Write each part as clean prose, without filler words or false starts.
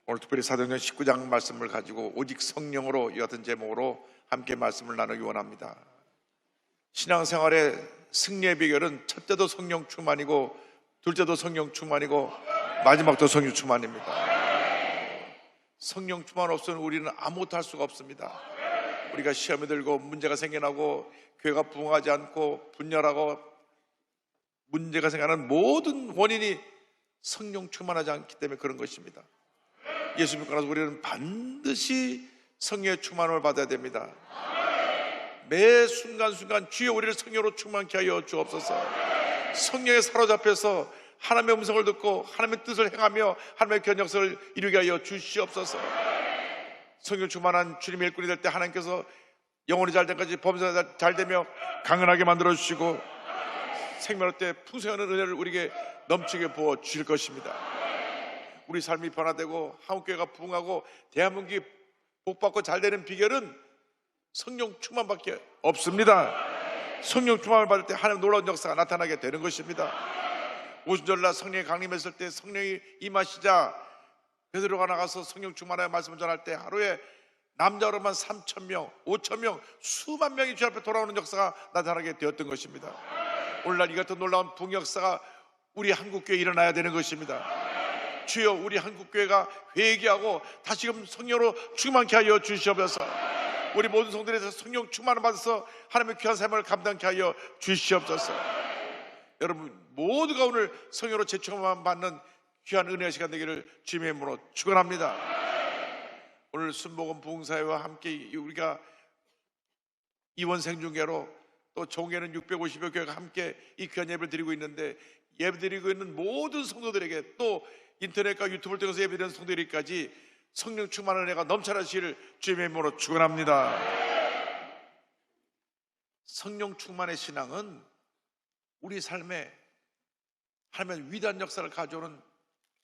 오늘 특별히 사도행전 19장 말씀을 가지고 오직 성령으로 이 같은 제목으로 함께 말씀을 나누기 원합니다. 신앙생활의 승리의 비결은 첫째도 성령 충만이고 둘째도 성령 충만이고 마지막도 성령 충만입니다. 성령 충만 없으면 우리는 아무것도 할 수가 없습니다. 우리가 시험에 들고 문제가 생겨나고 교회가 부흥하지 않고 분열하고 문제가 생겨나는 모든 원인이 성령 충만하지 않기 때문에 그런 것입니다. 예수 믿고 나서 우리는 반드시 성령의 충만을 받아야 됩니다. 매 순간순간 주여 우리를 성령으로 충만케 하여 주옵소서. 성령에 사로잡혀서 하나님의 음성을 듣고 하나님의 뜻을 행하며 하나님의 견역성을 이루게 하여 주시옵소서. 성령 충만한 주님의 일꾼이 될 때 하나님께서 영혼이 잘 때까지 범사가 잘 되며 강건하게 만들어 주시고 생명할 때 풍성한 은혜를 우리에게 넘치게 부어 주실 것입니다. 우리 삶이 변화되고 한국교회가 부흥하고 대한민국이 복받고 잘 되는 비결은 성령 충만밖에 없습니다. 성령 충만을 받을 때 하나님 놀라운 역사가 나타나게 되는 것입니다. 오순절날 성령이 강림했을 때 성령이 임하시자 베드로가 나가서 성령 충만하여 말씀을 전할 때 하루에 남자로만 3,000명, 5,000명, 수만 명이 주 앞에 돌아오는 역사가 나타나게 되었던 것입니다. 오늘날 이 같은 놀라운 부흥 역사가 우리 한국교회에 일어나야 되는 것입니다. 주여 우리 한국교회가 회개하고 다시금 성령으로 충만케 하여 주시옵소서. 우리 모든 성도들에서 성령 충만을 받아서 하나님의 귀한 삶을 감당케 하여 주시옵소서. 여러분 모두가 오늘 성령으로 재충만 받는 귀한 은혜의 시간 되기를 주님의 이름으로 축원합니다. 오늘 순복음 부흥사회와 함께 우리가 이원 생중계로 또 종교는 650여 교회가 함께 이 귀한 예배를 드리고 있는데 예배드리고 있는 모든 성도들에게 또 인터넷과 유튜브를 통해서 예배드리는 성도들에게까지 성령 충만한 은혜가 넘쳐나시기를 주님의 이름으로 축원합니다. 성령 충만의 신앙은 우리 삶에 하나님의 위대한 역사를 가져오는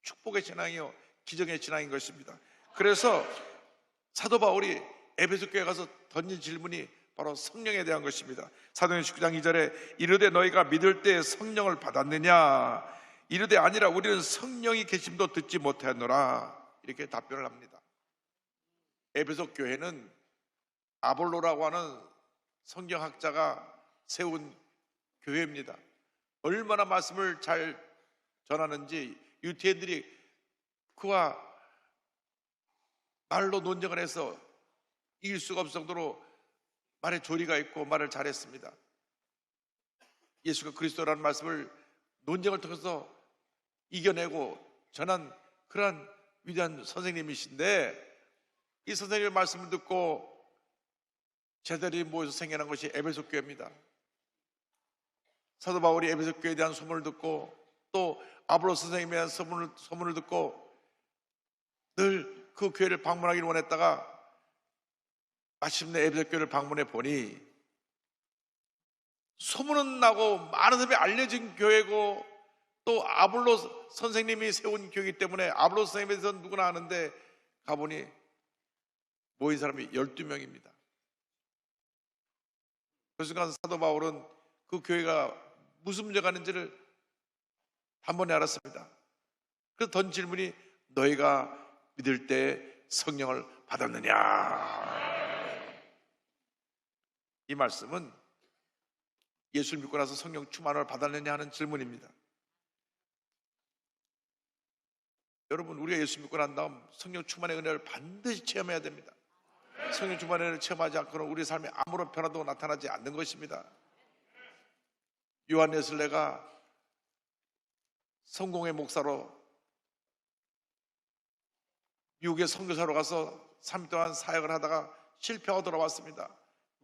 축복의 신앙이요 기적의 신앙인 것입니다. 그래서 사도 바울이 에베소 교회에 가서 던진 질문이 바로 성령에 대한 것입니다. 사도행전 19장 2절에 이르되 너희가 믿을 때 성령을 받았느냐 이르되 아니라 우리는 성령이 계심도 듣지 못하였노라 이렇게 답변을 합니다. 에베소 교회는 아볼로라고 하는 성경학자가 세운 교회입니다. 얼마나 말씀을 잘 전하는지 유대인들이 그와 말로 논쟁을 해서 이길 수가 없을 정도로 말에 조리가 있고 말을 잘했습니다. 예수가 그리스도라는 말씀을 논쟁을 통해서 이겨내고 전한 그러한 위대한 선생님이신데 이 선생님의 말씀을 듣고 제자들이 모여서 생겨난 것이 에베소 교회입니다. 사도 바울이 에베소 교회에 대한 소문을 듣고 또 아볼로 선생님에 대한 소문을 듣고 늘 그 교회를 방문하기를 원했다가 마침내 에베소 교회를 방문해 보니 소문은 나고 많은 사람이 알려진 교회고 또 아볼로 선생님이 세운 교회이기 때문에 아볼로 선생님에 대해서 누구나 아는데 가보니 모인 사람이 12명입니다. 그 순간 사도 바울은 그 교회가 무슨 문제가 있는지를 단번에 알았습니다. 그래서 던 질문이 너희가 믿을 때 성령을 받았느냐 이 말씀은 예수를 믿고 나서 성령 충만을 받았느냐 하는 질문입니다. 여러분 우리가 예수 믿고 난 다음 성령 충만의 은혜를 반드시 체험해야 됩니다. 성령 충만의 은혜를 체험하지 않고는 우리 삶에 아무런 변화도 나타나지 않는 것입니다. 요한 웨슬레가 성공의 목사로 미국의 선교사로 가서 3일 동안 사역을 하다가 실패하고 돌아왔습니다.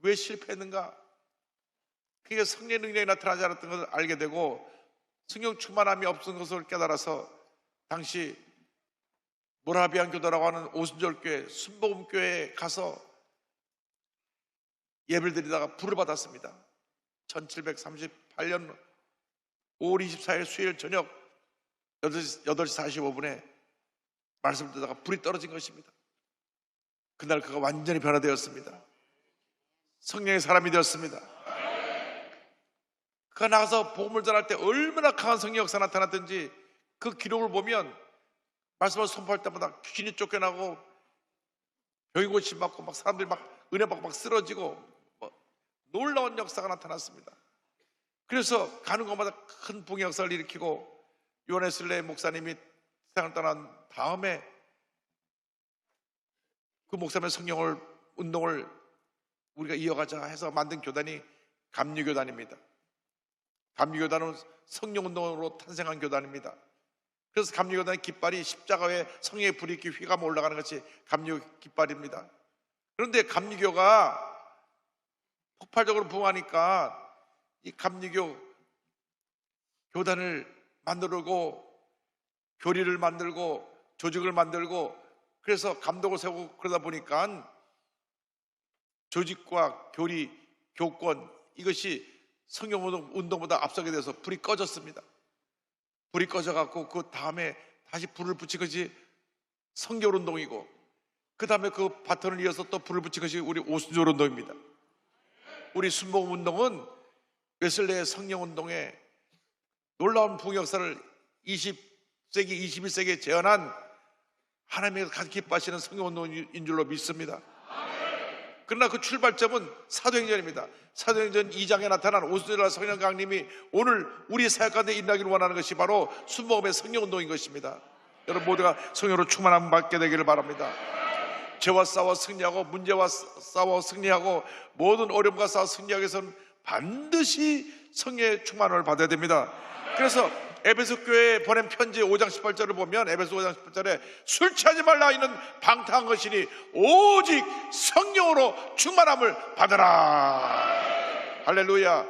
왜 실패했는가? 그게 성령의 능력이 나타나지 않았던 것을 알게 되고 성령 충만함이 없은 것을 깨달아서 당시 모라비안 교도라고 하는 오순절교회 순복음교회에 가서 예배를 드리다가 불을 받았습니다. 1738년 5월 24일 수요일 저녁 8시 45분에 말씀을 듣다가 불이 떨어진 것입니다. 그날 그가 완전히 변화되었습니다. 성령의 사람이 되었습니다. 그가 나가서 복음을 전할 때 얼마나 강한 성령 역사가 나타났던지 그 기록을 보면 말씀을 선포할 때마다 귀신이 쫓겨나고 병이 고침받고 막 사람들이 막 은혜 받고 막 쓰러지고 놀라운 역사가 나타났습니다. 그래서 가는 곳마다 큰 붕의 역사를 일으키고 요한웨슬레 목사님이 세상을 떠난 다음에 그 목사님의 성령을 운동을 우리가 이어가자 해서 만든 교단이 감리교단입니다. 감리교단은 성령운동으로 탄생한 교단입니다. 그래서 감리교단의 깃발이 십자가에 성령의 불이 이렇게 휘감아 올라가는 것이 감리교 깃발입니다. 그런데 감리교가 폭발적으로 부흥하니까 이 감리교 교단을 만들고 교리를 만들고 조직을 만들고 그래서 감독을 세우고 그러다 보니까 조직과 교리, 교권 이것이 성령운동보다 앞서게 돼서 불이 꺼졌습니다. 불이 꺼져갖고 그 다음에 다시 불을 붙인 것이 성결운동이고 그 다음에 그 바톤을 이어서 또 불을 붙인 것이 우리 오순절운동입니다. 우리 순복음운동은 웨슬레의 성령운동에 놀라운 부흥역사를 20세기, 21세기에 재현한 하나님의 가장 기뻐하시는 성령운동인 줄로 믿습니다. 그러나 그 출발점은 사도행전입니다. 사도행전 2장에 나타난 오순절날 성령 강림이 오늘 우리 사역 가운데 일어나기를 원하는 것이 바로 순복음의 성령운동인 것입니다. 여러분 모두가 성령으로 충만함 받게 되기를 바랍니다. 죄와 싸워 승리하고 문제와 싸워 승리하고 모든 어려움과 싸워 승리하기 위해서는 반드시 성령의 충만함을 받아야 됩니다. 그래서 에베소 교회에 보낸 편지 5장 18절을 보면 에베소 5장 18절에 술 취하지 말라 이는 방탕한 것이니 오직 성령으로 충만함을 받아라. 할렐루야.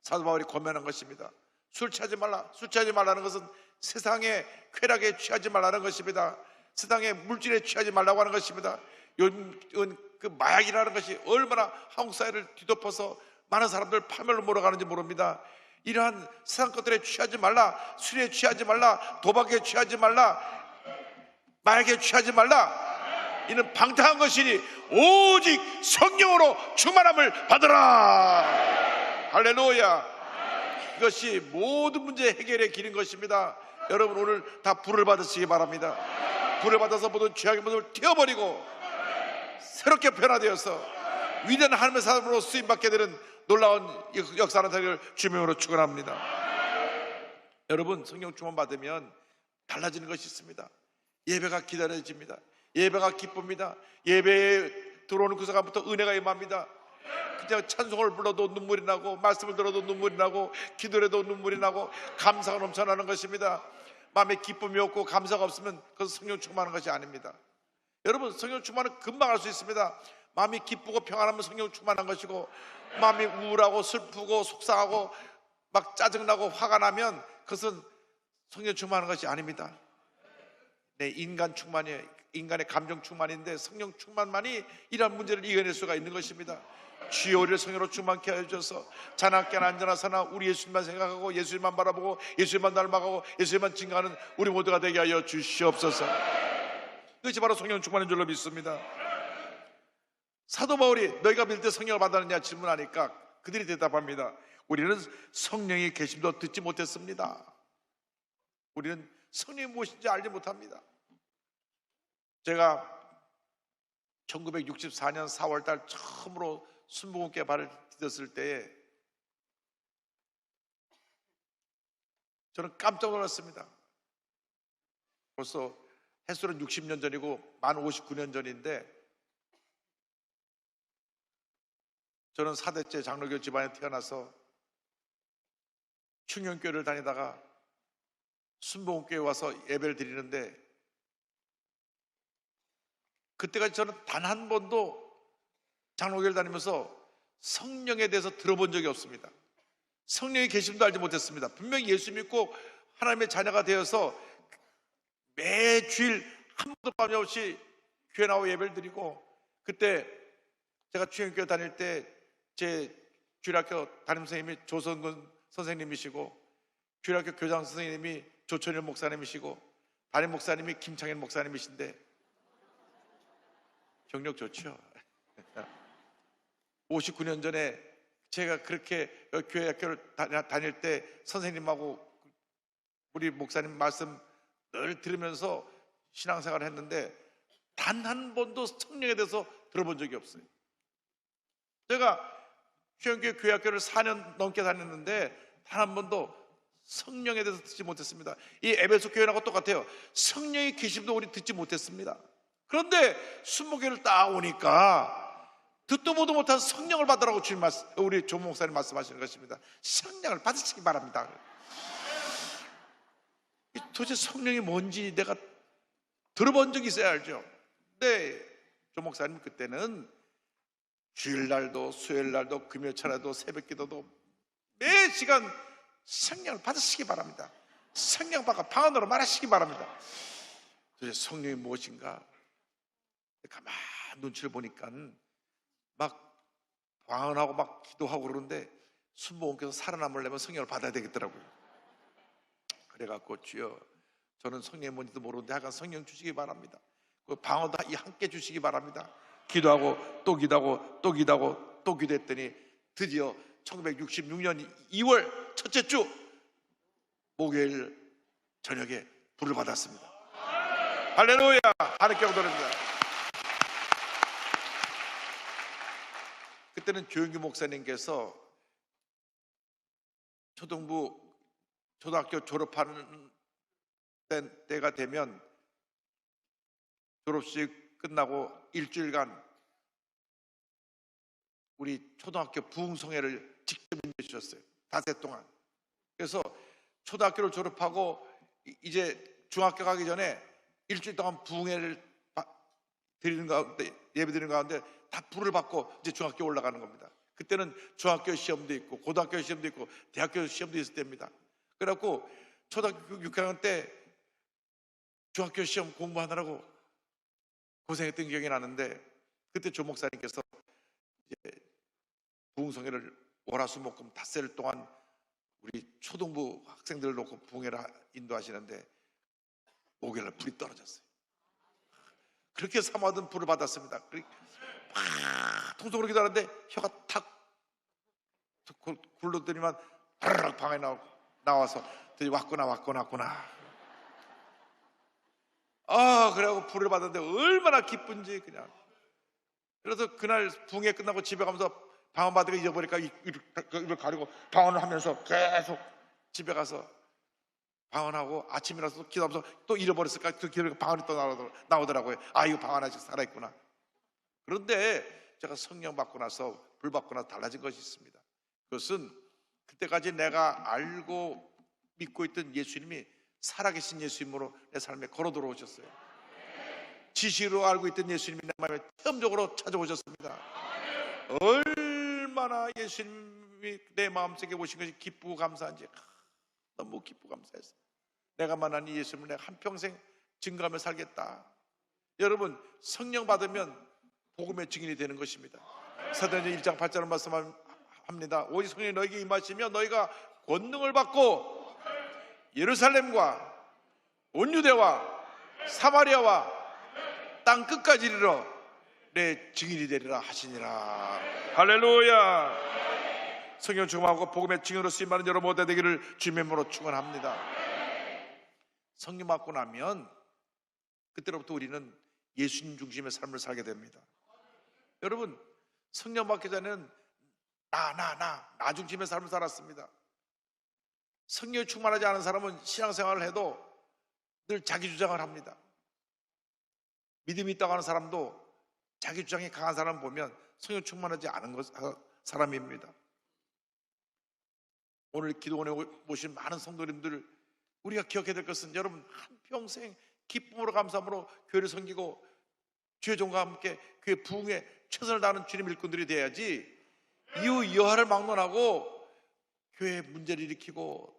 사도 바울이 권면한 것입니다. 술 취하지 말라. 술 취하지 말라는 것은 세상의 쾌락에 취하지 말라는 것입니다. 세상의 물질에 취하지 말라고 하는 것입니다. 요즘 그 마약이라는 것이 얼마나 한국 사회를 뒤덮어서 많은 사람들 파멸로 몰아가는지 모릅니다. 이러한 세상 것들에 취하지 말라, 술에 취하지 말라, 도박에 취하지 말라, 마약에 취하지 말라. 이는 방탕한 것이니 오직 성령으로 충만함을 받으라. 할렐루야. 이것이 모든 문제 해결의 길인 것입니다. 여러분 오늘 다 불을 받으시기 바랍니다. 불을 받아서 모든 죄악의 모습을 튀어버리고 새롭게 변화되어서 위대한 하나님의 사람으로 쓰임받게 되는 놀라운 역사는 되기를 주님으로 축원합니다. 여러분 성령 충만 받으면 달라지는 것이 있습니다. 예배가 기다려집니다. 예배가 기쁩니다. 예배에 들어오는 그 순간부터 은혜가 임합니다. 그냥 찬송을 불러도 눈물이 나고 말씀을 들어도 눈물이 나고 기도를 해도 눈물이 나고 감사가 넘쳐나는 것입니다. 마음에 기쁨이 없고 감사가 없으면 그것은 성령 충만한 것이 아닙니다. 여러분 성령 충만은 금방 할 수 있습니다. 마음이 기쁘고 평안하면 성령 충만한 것이고 마음이 우울하고 슬프고 속상하고 막 짜증나고 화가 나면 그것은 성령 충만한 것이 아닙니다. 네, 인간 충만이에요. 인간의 감정 충만인데 성령 충만만이 이러한 문제를 이겨낼 수가 있는 것입니다. 주여 우리를 성령으로 충만케 해주셔서 자나깨나 안전하사나 우리 예수님만 생각하고 예수님만 바라보고 예수님만 닮아가고 예수님만 증거하는 우리 모두가 되게 하여 주시옵소서. 이것이 바로 성령 충만인 줄로 믿습니다. 사도 바울이 너희가 믿을 때 성령을 받았느냐 질문하니까 그들이 대답합니다. 우리는 성령이 계심도 듣지 못했습니다. 우리는 성령이 무엇인지 알지 못합니다. 제가 1964년 4월달 처음으로 순복음교회 발을 디뎠을 때에 저는 깜짝 놀랐습니다. 벌써 햇수는 60년 전이고 만 59년 전인데 저는 4대째 장로교 집안에 태어나서 충영교회를 다니다가 순복음교회에 와서 예배를 드리는데 그때까지 저는 단 한 번도 장로교회를 다니면서 성령에 대해서 들어본 적이 없습니다. 성령의 계심도 알지 못했습니다. 분명히 예수 믿고 하나님의 자녀가 되어서 매 주일 한 번도 빠짐없이 교회 나와 예배를 드리고 그때 제가 충영교회 다닐 때 제 주일학교 담임 선생님이 조성근 선생님이시고 주일학교 교장 선생님이 조천일 목사님이시고 담임 목사님이 김창현 목사님이신데 경력 좋죠. 59년 전에 제가 그렇게 교회 학교를 다닐 때 선생님하고 우리 목사님 말씀 늘 들으면서 신앙생활을 했는데 단 한 번도 성령에 대해서 들어본 적이 없어요. 제가 휴영교회 교회학교를 4년 넘게 다녔는데 단 한 번도 성령에 대해서 듣지 못했습니다. 이 에베소 교회하고 똑같아요. 성령의 계심도 우리 듣지 못했습니다. 그런데 순복음을 딱 오니까 듣도 보도 못한 성령을 받으라고 주님 우리 조 목사님 말씀하시는 것입니다. 성령을 받으시기 바랍니다. 도대체 성령이 뭔지 내가 들어본 적이 있어야 알죠. 근데 조 목사님 그때는 주일날도 수요일날도 금요일날도 새벽기도도 매 시간 성령을 받으시기 바랍니다. 성령 받고 방언으로 말하시기 바랍니다. 도대체 성령이 무엇인가? 가만 눈치를 보니까 막 방언하고 막 기도하고 그러는데 순복음께서 살아남으려면 성령을 받아야 되겠더라고요. 그래갖고 주여 저는 성령이 뭔지도 모르는데 하여간 성령 주시기 바랍니다. 그 방언도 함께 주시기 바랍니다. 기도하고 또 기도하고 또 기도하고 또 기도했더니 드디어 1966년 2월 첫째 주 목요일 저녁에 불을 받았습니다. 할렐루야! 하늘께 영광입니다. 그때는 조영규 목사님께서 초등학교 졸업하는 때가 되면 졸업식 끝나고 일주일간 우리 초등학교 부흥성회를 직접 인도해 주셨어요. 닷새 동안. 그래서 초등학교를 졸업하고 이제 중학교 가기 전에 일주일 동안 부흥회를 드리는 가운데, 예배 드리는 가운데 다 불을 받고 이제 중학교 올라가는 겁니다. 그때는 중학교 시험도 있고 고등학교 시험도 있고 대학교 시험도 있을 때입니다. 그래갖고 초등학교 6학년 때 중학교 시험 공부하느라고 고생했던 기억이 나는데 그때 조 목사님께서 이제 부흥성회를 월화수목금 닷새를 동안 우리 초등부 학생들을 놓고 부흥회를 인도하시는데 목요일날 불이 떨어졌어요. 그렇게 사모하던 불을 받았습니다. 막 통속으로 기다렸는데 혀가 탁 굴렀더니만 바르륵 방에 나와서 왔구나. 그래갖고 불을 받았는데 얼마나 기쁜지 그냥. 그래서 그날 부흥회 끝나고 집에 가면서 방언 받은 거 잊어버리니까 입을 가리고 방언을 하면서 계속 집에 가서 방언하고 아침이라서 또 기도하면서 또 잃어버렸을까? 또 기도하니까 방언이 또 나오더라고요. 이거 방언 아직 살아있구나. 그런데 제가 성령 받고 나서 불 받고 나서 달라진 것이 있습니다. 그것은 그때까지 내가 알고 믿고 있던 예수님이 살아계신 예수님으로 내 삶에 걸어 들어오셨어요. 지식으로 알고 있던 예수님이 내 마음에 체험적으로 찾아오셨습니다. 얼마나 예수님이 내 마음속에 오신 것이 기쁘고 감사한지 너무 기쁘고 감사했어요. 내가 만난 이 예수님을 내가 한평생 증거하며 살겠다. 여러분 성령 받으면 복음의 증인이 되는 것입니다. 사도행전 1장 8절을 말씀합니다. 오직 성령이 너에게 임하시며 너희가 권능을 받고 예루살렘과 온 유대와 사마리아와 땅 끝까지 이르러 내 증인이 되리라 하시니라. 할렐루야. 성령 충만하고 복음의 증인으로 쓰임받는 여러분 모두 되기를 주님의 이름으로 축원합니다. 성령 받고 나면 그때로부터 우리는 예수님 중심의 삶을 살게 됩니다. 여러분 성령 받기 전에는 나 중심의 삶을 살았습니다. 성령에 충만하지 않은 사람은 신앙생활을 해도 늘 자기 주장을 합니다. 믿음이 있다고 하는 사람도 자기 주장이 강한 사람 보면 성령 충만하지 않은 사람입니다. 오늘 기도원에 모신 많은 성도님들 우리가 기억해야 될 것은 여러분 한평생 기쁨으로 감사함으로 교회를 섬기고 주의 종과 함께 교회 부흥에 최선을 다하는 주님 일꾼들이 돼야지 이후 여하를 막론하고 교회에 문제를 일으키고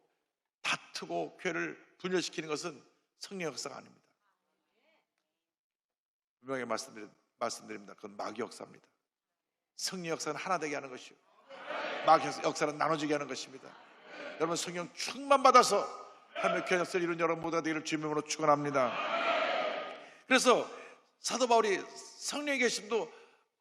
다투고 교회를 분열시키는 것은 성령 역사가 아닙니다. 분명히 말씀드립니다. 그건 마귀 역사입니다. 성령 역사는 하나 되게 하는 것이요 마귀 역사는 나눠지게 하는 것입니다. 여러분 성령 충만 받아서 하나님의 교회 역사를 이룬 여러분 모두가 되기를 주의 이름으로 축원합니다. 그래서 사도 바울이 성령의 계심도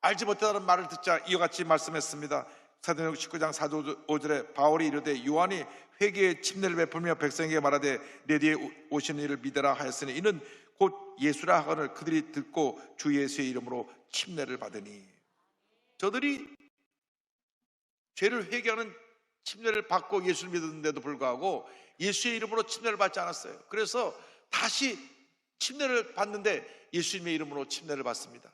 알지 못하다는 말을 듣자 이와 같이 말씀했습니다. 사도행전 19장 4, 5절에 바울이 이르되 요한이 회개의 침례를 베풀며 백성에게 말하되 내 뒤에 오시는 이를 믿으라 하였으니 이는 곧 예수라 하거늘 그들이 듣고 주 예수의 이름으로 침례를 받으니. 저들이 죄를 회개하는 침례를 받고 예수를 믿었는데도 불구하고 예수의 이름으로 침례를 받지 않았어요. 그래서 다시 침례를 받는데 예수님의 이름으로 침례를 받습니다.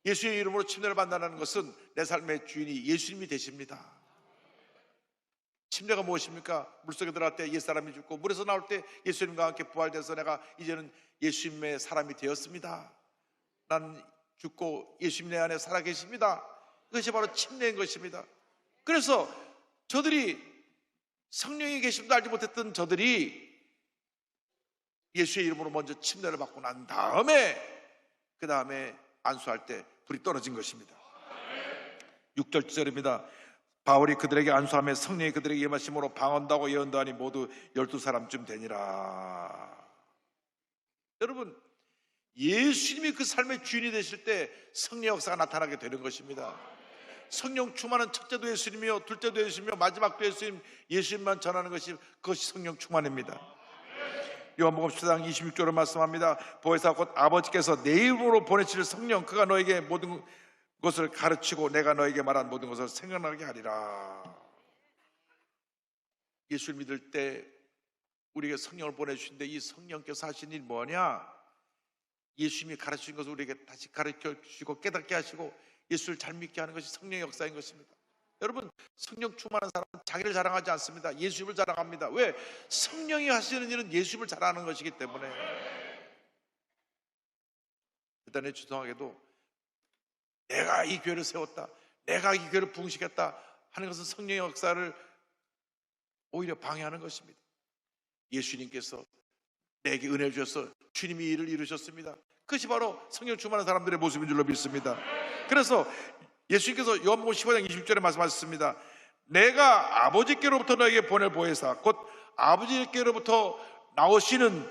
예수의 이름으로 침례를 받는다는 것은 내 삶의 주인이 예수님이 되십니다. 침례가 무엇입니까? 물속에 들어갈 때 옛사람이 죽고 물에서 나올 때 예수님과 함께 부활돼서 내가 이제는 예수님의 사람이 되었습니다. 나는 죽고 예수님 내 안에 살아계십니다. 그것이 바로 침례인 것입니다. 그래서 저들이 성령이 계심도 알지 못했던 저들이 예수의 이름으로 먼저 침례를 받고 난 다음에 그 다음에 안수할 때 불이 떨어진 것입니다. 6절 7절입니다. 바울이 그들에게 안수하며 성령이 그들에게 임하심으로 방언다고 예언다하니 모두 12사람쯤 되니라. 여러분, 예수님이 그 삶의 주인이 되실 때 성령 역사가 나타나게 되는 것입니다. 성령 충만은 첫째도 예수님이요 둘째도 예수님이요 마지막도 예수님, 예수님만 전하는 것이 그것이 성령 충만입니다. 요한복음 10장 26절로 말씀합니다. 보혜사 곧 아버지께서 내 이름으로 보내실 성령 그가 너에게 모든 것을 가르치고 내가 너에게 말한 모든 것을 생각나게 하리라. 예수를 믿을 때 우리에게 성령을 보내주신데 이 성령께서 하신 일이 뭐냐? 예수님이 가르치신 것을 우리에게 다시 가르쳐 주시고 깨닫게 하시고 예수를 잘 믿게 하는 것이 성령의 역사인 것입니다. 여러분, 성령 충만한 사람은 자기를 자랑하지 않습니다. 예수님을 자랑합니다. 왜? 성령이 하시는 일은 예수님을 자랑하는 것이기 때문에. 대단히 죄송하게도 내가 이 교회를 세웠다, 내가 이 교회를 부흥시켰다 하는 것은 성령의 역사를 오히려 방해하는 것입니다. 예수님께서 내게 은혜를 주셔서 주님이 일을 이루셨습니다. 그것이 바로 성령 충만한 사람들의 모습인 줄로 믿습니다. 그래서 예수님께서 요한복음 15장 20절에 말씀하셨습니다. 내가 아버지께로부터 너에게 보낼 보혜사 곧 아버지께로부터 나오시는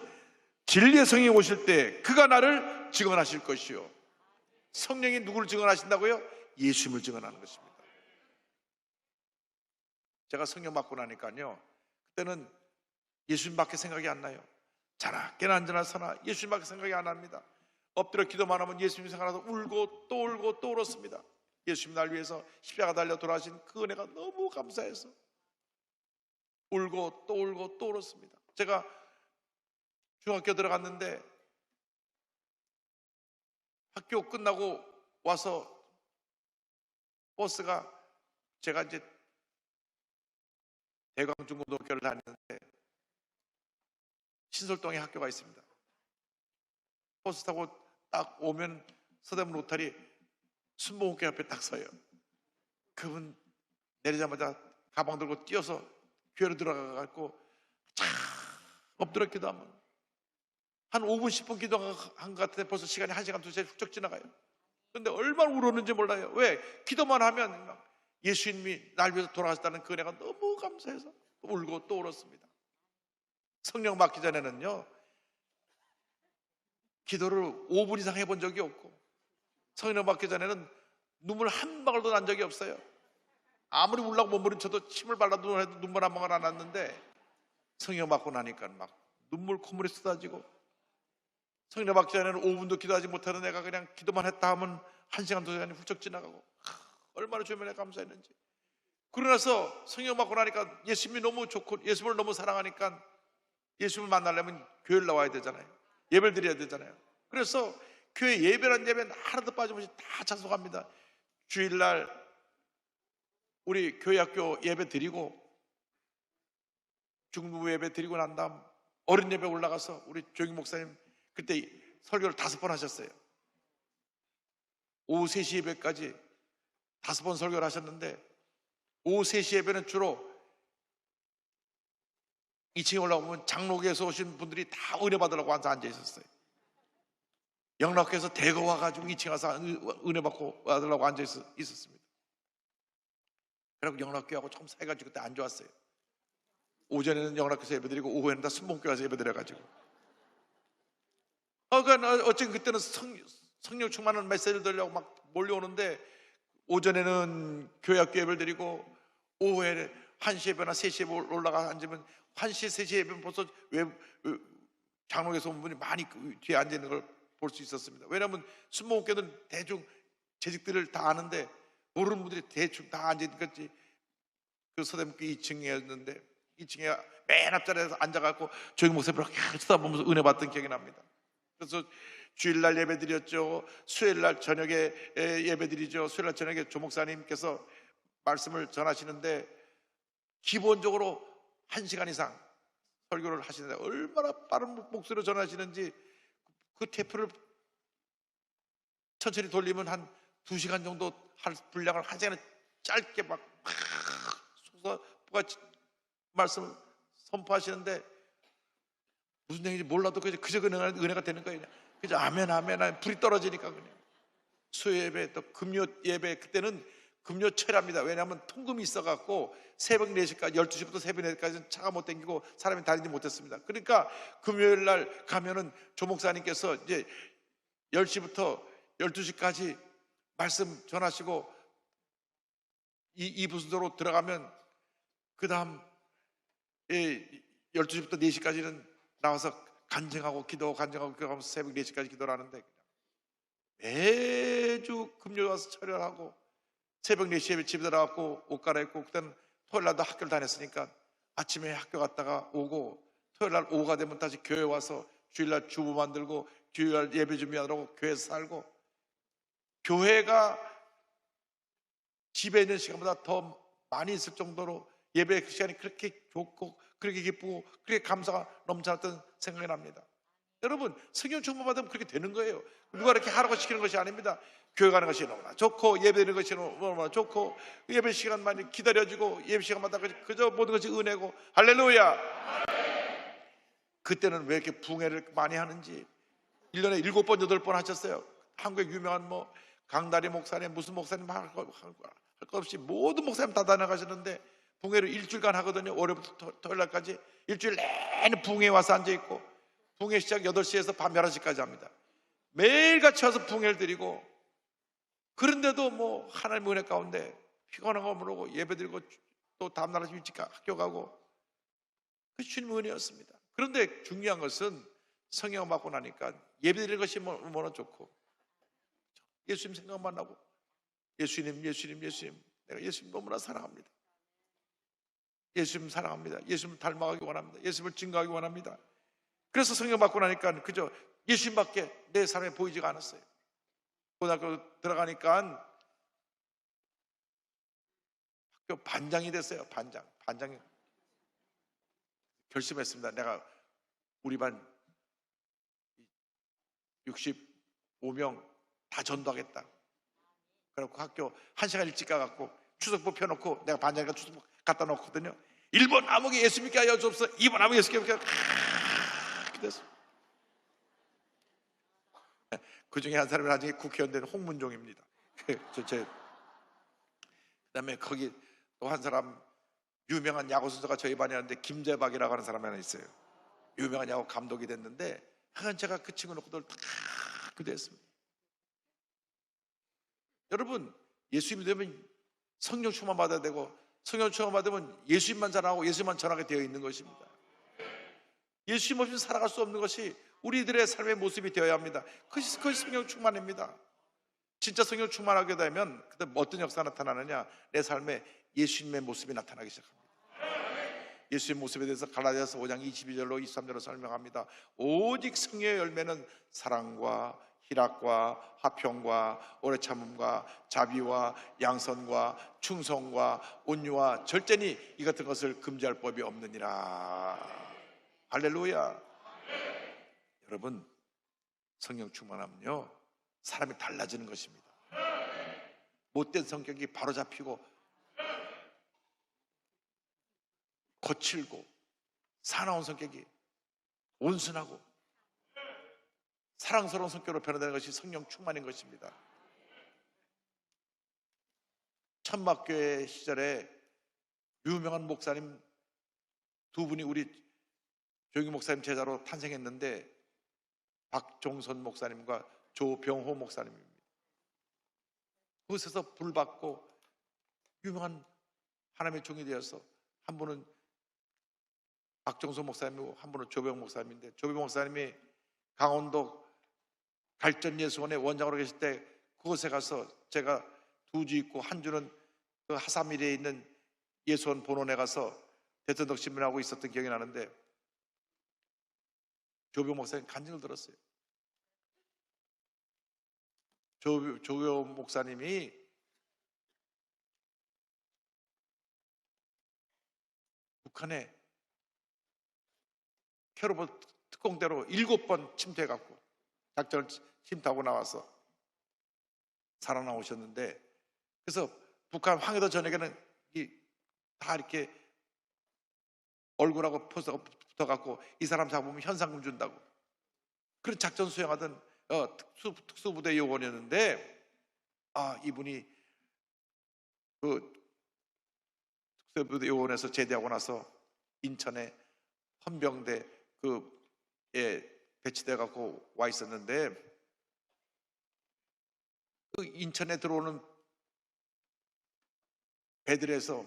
진리의 성령이 오실 때 그가 나를 증언하실 것이요. 성령이 누구를 증언하신다고요? 예수님을 증언하는 것입니다. 제가 성령 받고 나니까요, 그때는 예수님밖에 생각이 안 나요. 자나 깨나 앉으나 서나 예수님밖에 생각이 안 납니다. 엎드려 기도만 하면 예수님 생각나서 울고 또 울었습니다. 예수님 날 위해서 십자가 달려 돌아가신 그 은혜가 너무 감사해서 울고 또 울었습니다. 제가 중학교 들어갔는데 학교 끝나고 와서 버스가, 제가 이제 대광중고등학교를 다니는데 신솔동에 학교가 있습니다. 버스 타고 딱 오면 서대문 로타리 순복음교회 앞에 딱 서요. 그분 내리자마자 가방 들고 뛰어서 교회로 들어가고 참 엎드려 기도하면 한 5분 10분 기도한 것 같은데 벌써 시간이 1시간 2시간 훌쩍 지나가요. 그런데 얼마나 울었는지 몰라요. 왜? 기도만 하면 막 예수님이 날 위해서 돌아가셨다는 그 은혜가 너무 감사해서 울고 또 울었습니다. 성령 받기 전에는요, 기도를 5분 이상 해본 적이 없고 성령 받기 전에는 눈물 한 방울도 난 적이 없어요. 아무리 울라고 몸부림쳐도 침을 발라도 해도 눈물 한 방울 안 났는데 성령 받고 나니까 막 눈물 콧물이 쏟아지고, 성령 받기 전에는 5분도 기도하지 못하는 내가 그냥 기도만 했다 하면 1시간 2시간이 훌쩍 지나가고 얼마나 주님에 감사했는지. 그러고 나서 성령 받고 나니까 예수님이 너무 좋고 예수님을 너무 사랑하니까 예수님을 만나려면 교회를 나와야 되잖아요. 예배를 드려야 되잖아요. 그래서 교회 예배란 예배는 하나도 빠짐없이 다 참석합니다. 주일날 우리 교회학교 예배 드리고 중부 예배 드리고 난 다음 어린 예배 올라가서 우리 조기 목사님 그때 설교를 5번 하셨어요. 오후 3시 예배까지 5번 설교를 하셨는데 오후 3시 예배는 주로 2층에 올라오면 장로교에서 오신 분들이 다 은혜 받으려고 앉아 있었어요. 영락교에서 대거 와가지고 2층에 와서 은혜 받고 받으려고 앉아 있었습니다. 그리고 영락교하고 처음 사해가지고 그때 안 좋았어요. 오전에는 영락교에서 예배드리고 오후에는 다 순복음교회 와서 예배드려가지고 그러니까 어쨌든 그때는 성령 충만한 메시지를 들으려고 막 몰려오는데 오전에는 교회학교 예배를 드리고 오후에 1시 예배나 3시 예배 올라가 앉으면 1시, 3시 예배는 벌써 장로에서 온 분이 많이 뒤에 앉아있는 걸 볼 수 있었습니다. 왜냐하면 순복음교는 대충 재직들을 다 아는데 모르는 분들이 대충 다 앉아있는 거지. 그 서대문교 2층이었는데 2층에 맨 앞자리에서 앉아갖고 조용 목사님을 쳐다보면서 은혜 받던 기억이 납니다. 그래서 주일날 예배 드렸죠. 수요일날 저녁에 예배 드리죠. 수요일날 저녁에 조 목사님께서 말씀을 전하시는데 기본적으로 1시간 이상 설교를 하시는데 얼마나 빠른 목소리로 전하시는지 그 테이프를 천천히 돌리면 한 2시간 정도 할 분량을 1시간에 짧게 막 쏟아부같이 말씀을 선포하시는데 무슨 얘기인지 몰라도 그저 은혜가 되는 거예요. 그저 아멘 아멘 불이 떨어지니까 그냥. 수요 예배 또 금요 예배 그때는 금요철합니다. 왜냐하면 통금이 있어갖고 새벽 4시까지 12시부터 새벽 4시까지는 차가 못 다니고 사람이 다니지 못했습니다. 그러니까 금요일 날 가면은 조 목사님께서 이제 10시부터 12시까지 말씀 전하시고 이 부수도로 들어가면 그 다음 12시부터 4시까지는 나와서 간증하고 기도하면서 새벽 4시까지 기도를 하는데 매주 금요일 와서 철회하고 새벽 4시에 집에 들어가고 옷 갈아입고 그때는 토요일 날도 학교를 다녔으니까 아침에 학교 갔다가 오고 토요일 날 오후가 되면 다시 교회 와서 주일날 주부 만들고 주일날 예배 준비하느라고 교회에서 살고 교회가 집에 있는 시간보다 더 많이 있을 정도로 예배 시간이 그렇게 좋고 그렇게 기쁘고 그렇게 감사가 넘쳐났던 생각이 납니다. 여러분 성령 충만 받으면 그렇게 되는 거예요. 누가 이렇게 하라고 시키는 것이 아닙니다. 교회 가는 것이 너무나 좋고 예배 드리는 것이 너무나 좋고 예배 시간만 기다려지고 예배 시간마다 그저 모든 것이 은혜고 할렐루야. 그때는 왜 이렇게 붕해를 많이 하는지 1년에 7번 8번 하셨어요. 한국의 유명한 뭐 강다리 목사님 무슨 목사님 할 것 없이 모든 목사님 다 다녀가시는데 붕해를 일주일간 하거든요. 월요일부터 토요일날까지 일주일 내내 붕해에 와서 앉아있고 붕해 시작 8시에서 밤 11시까지 합니다. 매일같이 와서 붕해를 드리고 그런데도 뭐 하나님의 은혜 가운데 피곤한 거 모르고 예배드리고 또 다음날 아침 일찍 학교 가고 그 주님의 은혜였습니다. 그런데 중요한 것은 성령 받고 나니까 예배드리는 것이 뭐나 좋고 예수님 생각만 나고 예수님 내가 예수님 너무나 사랑합니다. 예수님 사랑합니다. 예수님 닮아가기 원합니다. 예수님을 증거하기 원합니다. 그래서 성령 받고 나니까 그저 예수님밖에 내 삶에 보이지가 않았어요. 고등학교 들어가니까 학교 반장이 됐어요. 반장이 결심했습니다. 내가 우리 반 65명 다 전도하겠다. 그래갖고 학교 1시간 일찍 가갖고 추석부 펴놓고 내가 반장이니까 추석부 갖다 놓거든요. 1번 아무개 예수 믿게 하여 주옵소서. 2번 아무개 예수 믿게 하여 그랬어. 그 중에 한 사람이 나중에 국회의원 된 홍문종입니다. 그 다음에 거기 또 한 사람 유명한 야구 선수가 저희 반에 왔는데 김재박이라고 하는 사람이 하나 있어요. 유명한 야구 감독이 됐는데 하여간 제가 그 친구 놓고들 다 기도했습니다. 여러분 예수 믿으면 성령 충만 받아야 되고 성령 충만 받으면 예수님만 전하고 예수님만 전하게 되어 있는 것입니다. 예수님 없이는 살아갈 수 없는 것이 우리들의 삶의 모습이 되어야 합니다. 그것이 성령 충만입니다. 진짜 성령 충만하게 되면 그때 어떤 역사가 나타나느냐, 내 삶에 예수님의 모습이 나타나기 시작합니다. 예수의 모습에 대해서 갈라디아서 5장 22절로 23절로 설명합니다. 오직 성령의 열매는 사랑과 희락과 화평과 오래 참음과 자비와 양선과 충성과 온유와 절제니 이 같은 것을 금지할 법이 없느니라. 할렐루야. 여러분 성령 충만하면요 사람이 달라지는 것입니다. 못된 성격이 바로 잡히고 거칠고 사나운 성격이 온순하고 사랑스러운 성격으로 변화되는 것이 성령 충만인 것입니다. 천막교회 시절에 유명한 목사님 두 분이 우리 조용희 목사님 제자로 탄생했는데 박종선 목사님과 조병호 목사님입니다. 그곳에서 불 받고 유명한 하나님의 종이 되어서 한 분은 박정수 목사님이고 한 분은 조병 목사님인데, 조병 목사님이 강원도 갈전예수원의 원장으로 계실 때 그곳에 가서 제가 2주 있고 한 주는 그 하사밀에 있는 예수원 본원에 가서 대전덕 신문하고 있었던 기억이 나는데, 조병 목사님 간증을 들었어요. 조병 목사님이 북한에 캐로보 특공대로 7번 침투해갖고 작전을 침투하고 나와서 살아나오셨는데, 그래서 북한 황해도 전역에는 다 이렇게 얼굴하고 포스가 붙어갖고 이 사람 잡으면 현상금 준다고 그런 작전 수행하던 특수부대 요원이었는데, 이분이 그 특수부대 요원에서 제대하고 나서 인천에 헌병대 그에 배치돼 갖고 와 있었는데, 그 인천에 들어오는 배들에서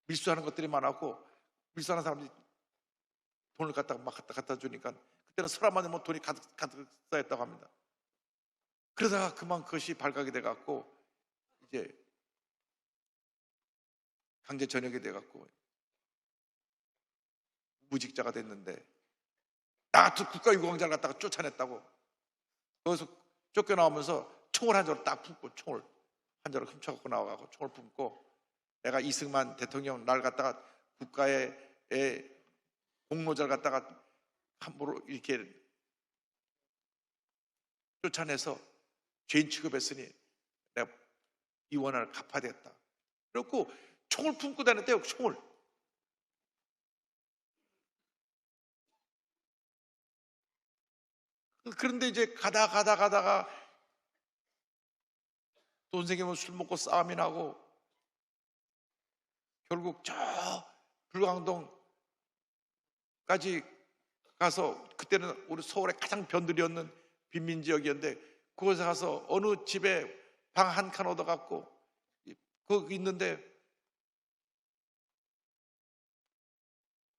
밀수하는 것들이 많았고, 밀수하는 사람들이 돈을 막 갖다 주니까 그때는 서랍만 넣으면 돈이 가득 쌓였다고 합니다. 그러다가 그만 그것이 발각이 돼 갖고 이제 강제 전역이 돼 갖고 무직자가 됐는데, 나 같은 국가유공자를 갖다가 쫓아냈다고. 거기서 쫓겨나오면서 총을 한 자루 딱 품고, 총을 한 자루 훔쳐갖고 나와갖고 총을 품고, 내가 이승만 대통령 날 갖다가 국가의 공로자를 갖다가 함부로 이렇게 쫓아내서 죄인 취급했으니 내가 이 원한을 갚아야 되겠다. 그래갖고 총을 품고 다녔대요. 총을. 그런데 이제 가다가 돈 생기면 술 먹고 싸움이 나고, 결국 저 불광동까지 가서, 그때는 우리 서울의 가장 변두리였는 빈민지역이었는데, 그곳에 가서 어느 집에 방 한 칸 얻어갖고 거기 있는데,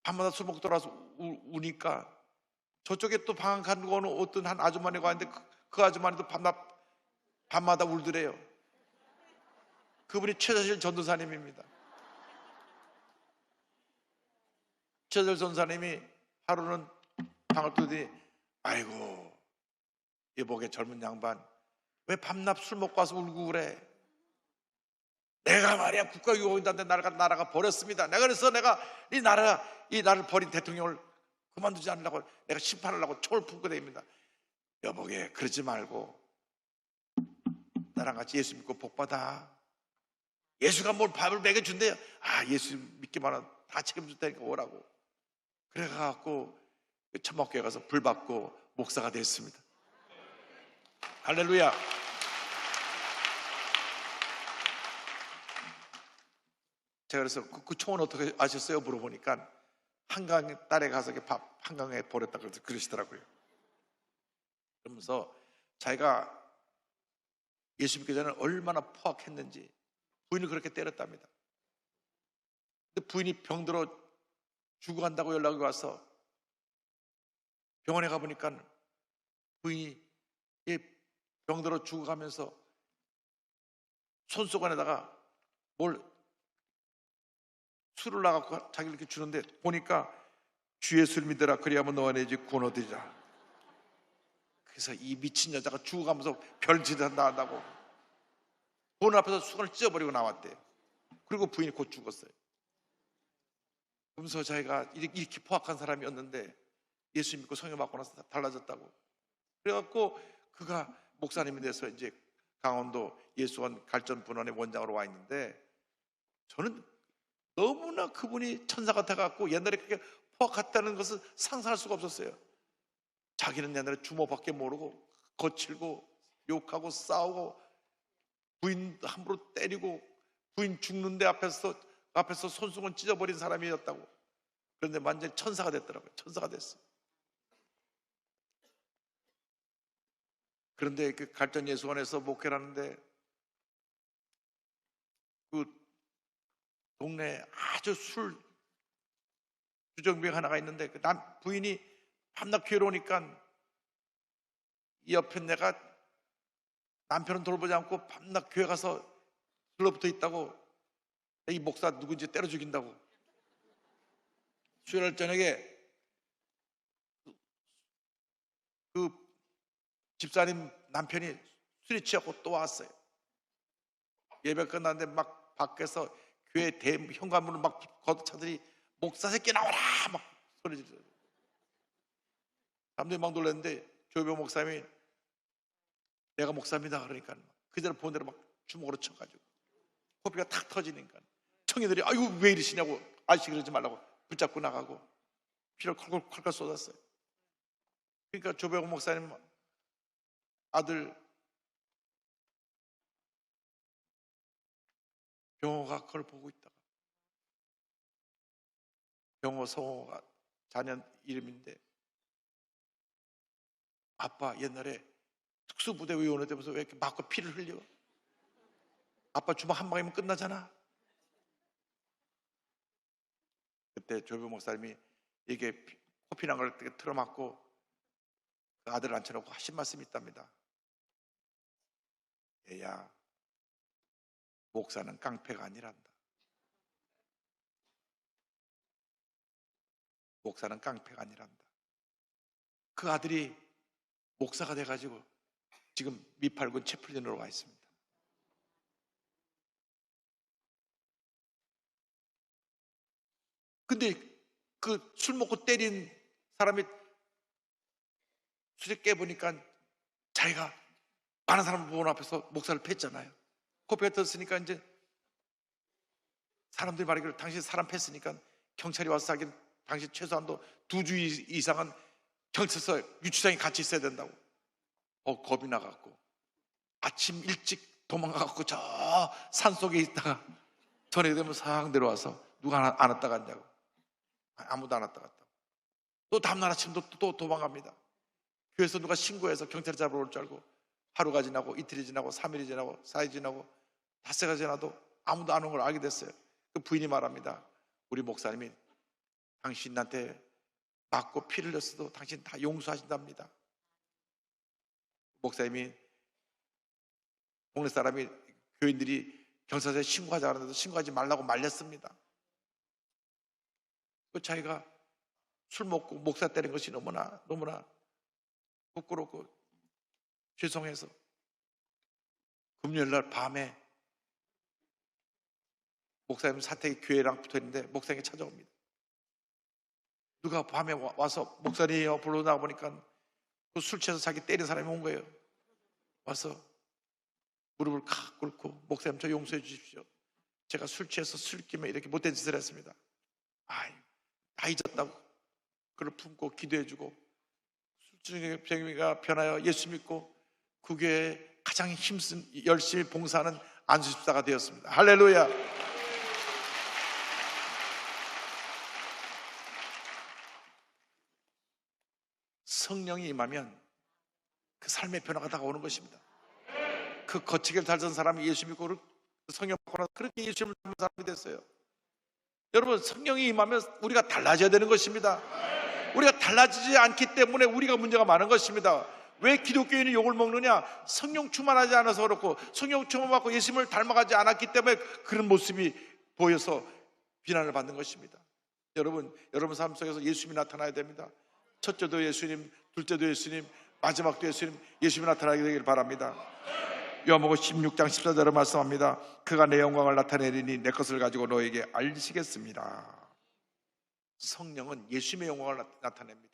밤마다 술 먹고 돌아와서 우니까 저쪽에 또 방 한 칸 거는 어떤 한 아주머니가 있는데 그 아주머니도 밤마다 울더래요. 그분이 최자실 전도사님입니다. 최자실 전도사님이 하루는 방을 뚫더니, 아이고 여보게 젊은 양반 왜 밤낮 술 먹고 와서 울고 그래? 내가 말이야 국가유공자인데 나라가 버렸습니다. 내가 이 나라를 버린 대통령을 그만두지 않으려고 내가 심판하려고 총을 품고 다닙니다. 여보게 그러지 말고 나랑 같이 예수 믿고 복받아. 예수가 뭘 밥을 먹여준대요. 예수 믿기만 하면 다 책임질 테니까 오라고. 그래갖고 천막교회 가서 불 받고 목사가 됐습니다. 할렐루야. 제가 그래서 그 총은 어떻게 아셨어요? 물어보니까 한강에 딸에 가서 밥 한강에 버렸다 그러시더라고요. 그러면서 자기가 예수 믿기 전에 얼마나 포악했는지 부인을 그렇게 때렸답니다. 근데 부인이 병들어 죽어간다고 연락이 와서 병원에 가보니까 부인이 병들어 죽어가면서 손속 안에다가 술을 놔갖고 자기를 이렇게 주는데, 보니까 주 예수를 믿으라 그리하면 너와 내 집 구원 얻으리라. 그래서 이 미친 여자가 죽어가면서 별짓을 한다고 본 앞에서 수건을 찢어버리고 나왔대요. 그리고 부인이 곧 죽었어요. 그러면서 자기가 이렇게 포악한 사람이었는데 예수 믿고 성령 받고 나서 달라졌다고. 그래갖고 그가 목사님이 돼서 이제 강원도 예수원 갈전 분원의 원장으로 와 있는데, 저는 너무나 그분이 천사 같아갖고 옛날에 그렇게 포악했다는 것을 상상할 수가 없었어요. 자기는 옛날에 주먹밖에 모르고 거칠고 욕하고 싸우고 부인 함부로 때리고 부인 죽는데 앞에서 손수건 찢어버린 사람이었다고. 그런데 완전히 천사가 됐더라고요. 천사가 됐어요. 그런데 그 갈전 예수원에서 목회를 하는데, 그 동네에 아주 술 주정뱅이 하나가 있는데 그 부인이 밤낮 괴로우니까 이 옆에 내가 남편은 돌보지 않고 밤낮 교회 가서 들러붙어 있다고 이 목사 누군지 때려 죽인다고. 수요일 저녁에 그 집사님 남편이 술이 취하고 또 왔어요. 예배 끝났는데 막 밖에서 교회 현관문을 막 걷어차더니 목사 새끼 나와라 막 소리 지르고. 사람들이 막 놀랐는데 조효병 목사님이 내가 목사입니다 그러니까 그대로 본 대로 막 주먹으로 쳐가지고 코피가 탁 터지니까 청년들이 아이고 왜 이러시냐고 아저씨 그러지 말라고 붙잡고 나가고 피를 콜콜 쏟았어요. 그러니까 조효병 목사님 아들 병호가 그걸 보고 있다가 병호 성호가 자녀 이름인데 아빠 옛날에 특수부대 의원회 되면서 왜 이렇게 맞고 피를 흘려? 아빠 주먹 한 방이면 끝나잖아. 그때 조효 목사님이 이게 코피 난 걸 틀어막고 그 아들을 앉혀놓고 하신 말씀이 있답니다. 얘야, 목사는 깡패가 아니란다. 목사는 깡패가 아니란다. 그 아들이 목사가 돼가지고 지금 미팔군 채플린으로 와 있습니다. 근데 그 술 먹고 때린 사람이 술에 깨보니까 자기가 많은 사람 보는 앞에서 목사를 팼잖아요. 코피가 떴으니까 이제 사람들이 말하기를 당신 사람 팼으니까 경찰이 와서 하긴 당신 최소한도 2주 이상은 경찰서 유치장에 같이 있어야 된다고. 겁이 나갖고 아침 일찍 도망가갖고 저 산속에 있다가 저녁 되면 상 내려와서 누가 안 왔다 갔냐고. 아무도 안 왔다 갔다고. 또 다음날 아침도 또 도망갑니다. 교회에서 누가 신고해서 경찰이 잡으러 올 줄 알고 하루가 지나고 이틀이 지나고 3일이 지나고 4일이 지나고 닷새가 지나도 아무도 안 온 걸 알게 됐어요. 그 부인이 말합니다. 우리 목사님이 당신한테 맞고 피를 흘렸어도 당신 다 용서하신답니다. 목사님이 동네 사람이 교인들이 경찰서에 신고하자 하는데도 신고하지 말라고 말렸습니다. 그 자기가 술 먹고 목사 때린 것이 너무나 부끄럽고 죄송해서 금요일날 밤에 목사님 사택이 교회랑 붙어있는데 목사님이 찾아옵니다. 누가 밤에 와서 목사님이요 불러 나가보니까 그 술 취해서 자기 때린 사람이 온 거예요. 와서 무릎을 칵 꿇고 목사님 저 용서해 주십시오. 제가 술 취해서 술김에 이렇게 못된 짓을 했습니다. 다 잊었다고 그를 품고 기도해주고 술병이가 변하여 예수 믿고 그 교회에 가장 힘쓴 열심히 봉사하는 안수집사가 되었습니다. 할렐루야. 성령이 임하면 그 삶의 변화가 다가오는 것입니다. 그 거치게 살던 사람이 예수 믿고 성령 받고 나서 그렇게 예수님을 닮은 사람이 됐어요. 여러분, 성령이 임하면 우리가 달라져야 되는 것입니다. 우리가 달라지지 않기 때문에 우리가 문제가 많은 것입니다. 왜 기독교인이 욕을 먹느냐? 성령 충만하지 않아서 그렇고 성령 충만받고 예수님을 닮아가지 않았기 때문에 그런 모습이 보여서 비난을 받는 것입니다. 여러분 삶 속에서 예수님이 나타나야 됩니다. 첫째도 예수님, 둘째도 예수님, 마지막도 예수님, 예수님이 나타나게 되길 바랍니다. 요한복음 16장 14절에 말씀합니다. 그가 내 영광을 나타내리니 내 것을 가지고 너에게 알리시겠습니다. 성령은 예수님의 영광을 나타냅니다.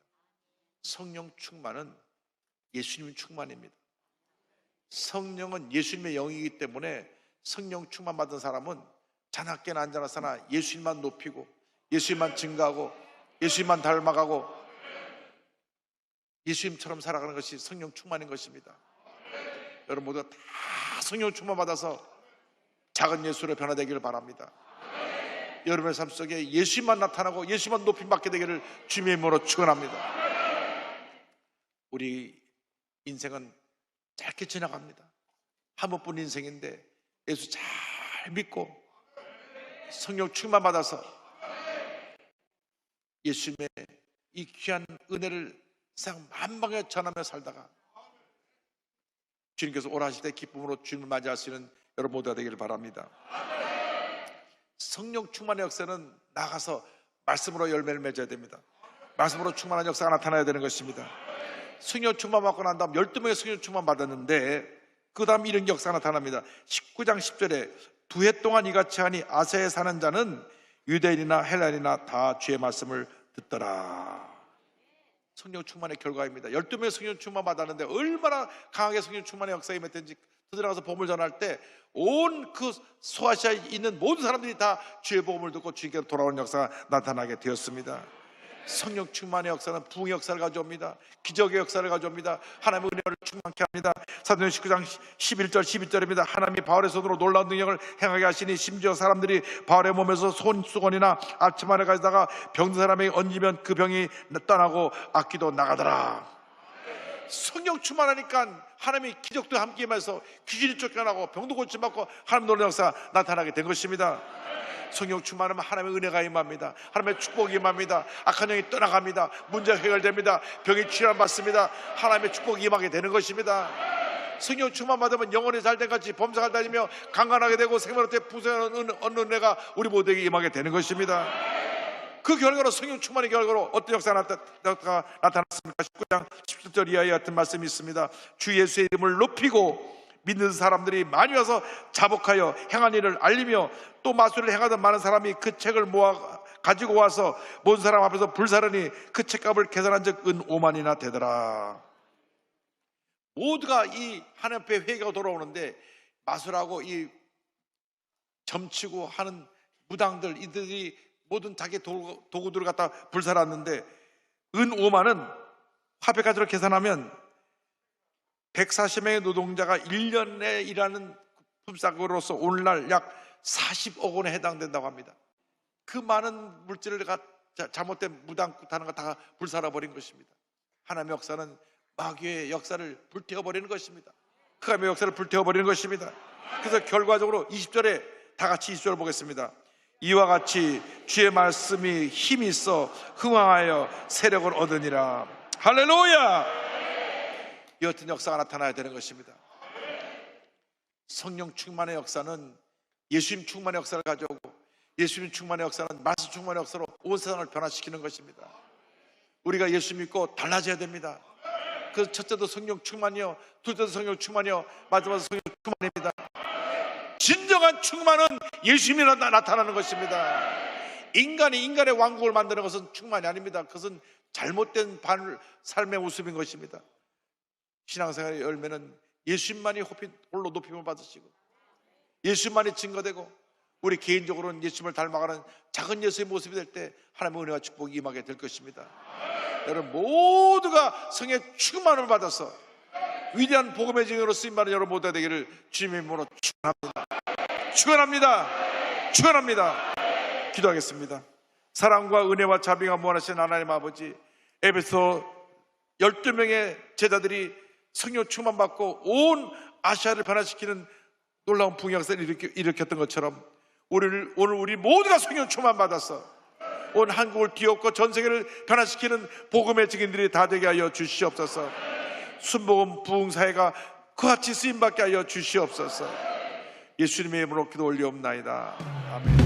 성령 충만은 예수님 충만입니다. 성령은 예수님의 영이기 때문에 성령 충만 받은 사람은 자나깨나 앉아나서나 예수님만 높이고 예수님만 증가하고 예수님만 닮아가고 예수님처럼 살아가는 것이 성령 충만인 것입니다. 여러분 모두 다 성령 충만 받아서 작은 예수로 변화되기를 바랍니다. 여러분의 삶 속에 예수님만 나타나고 예수님만 높임 받게 되기를 주님의 이름으로 축원합니다. 우리 인생은 짧게 지나갑니다. 한 번뿐 인생인데 예수 잘 믿고 성령 충만 받아서 예수님의 이 귀한 은혜를 세상 만방에 전하며 살다가 주님께서 오라 하실 때 기쁨으로 주님을 맞이할 수 있는 여러분 모두가 되기를 바랍니다. 성령 충만의 역사는 나가서 말씀으로 열매를 맺어야 됩니다. 말씀으로 충만한 역사가 나타나야 되는 것입니다. 성령 충만 받고 난 다음 12명의 성령 충만 받았는데 그 다음 이런 역사가 나타납니다. 19장 10절에 두 해 동안 이같이 하니 아세에 사는 자는 유대인이나 헬라인이나 다 주의 말씀을 듣더라. 성령 충만의 결과입니다. 12명의 성령 충만 받았는데 얼마나 강하게 성령 충만의 역사가 임했든지 들어가서 복음을 전할 때 온 그 소아시아에 있는 모든 사람들이 다 주의 복음을 듣고 주님께로 돌아오는 역사가 나타나게 되었습니다. 성령 충만의 역사는 부흥의 역사를 가져옵니다. 기적의 역사를 가져옵니다. 하나님의 은혜를 충만케 합니다. 사도행전 19장 11절 12절입니다. 하나님이 바울의 손으로 놀라운 능력을 행하게 하시니 심지어 사람들이 바울의 몸에서 손수건이나 앞치마를 가져다가 병든 사람에게 얹으면 그 병이 떠나고 악기도 나가더라. 성령 충만하니까 하나님이 기적도 함께 임해서 귀신이 쫓겨나고 병도 고침받고 하나님 놀라운 역사가 나타나게 된 것입니다. 성령 충만하면 하나님의 은혜가 임합니다. 하나님의 축복이 임합니다. 악한 영이 떠나갑니다. 문제가 해결됩니다. 병이 치료받습니다. 하나님의 축복이 임하게 되는 것입니다. 성령 충만 받으면 영혼이 잘된 같이 범사가 다니며 강건하게 되고 생명의 풍성한 은혜가 우리 모두에게 임하게 되는 것입니다. 그 결과로 성령 충만의 결과로 어떤 역사가 나타났습니까? 19장 17절 이하에 같은 말씀이 있습니다. 주 예수의 이름을 높이고 믿는 사람들이 많이 와서 자복하여 행한 일을 알리며 또 마술을 행하던 많은 사람이 그 책을 모아 가지고 와서 모든 사람 앞에서 불사르니 그 책값을 계산한 적 은 5만이나 되더라. 모두가 이 하나님 앞에 회개가 돌아오는데 마술하고 이 점치고 하는 무당들 이들이 모든 자기 도구들을 갖다 불살았는데 은 5만은 화폐가치로 계산하면 140명의 노동자가 1년에 일하는 품삯으로서 오늘날 약 40억 원에 해당된다고 합니다. 그 많은 물질을 잘못된 무당하는 거 다 불살아버린 것입니다. 하나님의 역사는 마귀의 역사를 불태워버리는 것입니다. 흑암의 역사를 불태워버리는 것입니다. 그래서 결과적으로 20절에 다 같이 20절을 보겠습니다. 이와 같이 주의 말씀이 힘이 있어 흥왕하여 세력을 얻으니라. 할렐루야! 이 같은 역사가 나타나야 되는 것입니다. 성령 충만의 역사는 예수님 충만의 역사를 가져오고 예수님 충만의 역사는 말씀 충만의 역사로 온 세상을 변화시키는 것입니다. 우리가 예수 믿고 달라져야 됩니다. 그래서 첫째도 성령 충만이요, 둘째도 성령 충만이요, 마지막으로 성령 충만입니다. 진정한 충만은 예수님이 나타나는 것입니다. 인간의 왕국을 만드는 것은 충만이 아닙니다. 그것은 잘못된 삶의 모습인 것입니다. 신앙생활의 열매는 예수님만이 홀로 높임을 받으시고 예수님만이 증거되고 우리 개인적으로는 예수님을 닮아가는 작은 예수의 모습이 될 때 하나님의 은혜와 축복이 임하게 될 것입니다. 여러분 모두가 성의 충만을 받아서 위대한 복음의 증인으로 쓰임받는 여러분 모두가 되기를 주님의 이름으로 축원합니다. 기도하겠습니다. 사랑과 은혜와 자비가 무한하신 하나님 아버지, 에베소 12명의 제자들이 성령 충만 받고 온 아시아를 변화시키는 놀라운 부흥 역사를 일으켰던 것처럼 오늘 우리 모두가 성령 충만 받아서 온 한국을 뒤엎고 전 세계를 변화시키는 복음의 증인들이 다 되게 하여 주시옵소서. 순복음 부흥 사회가 그같이 쓰임받게 하여 주시옵소서. 예수님의 이름으로 기도 올리옵나이다. 아멘.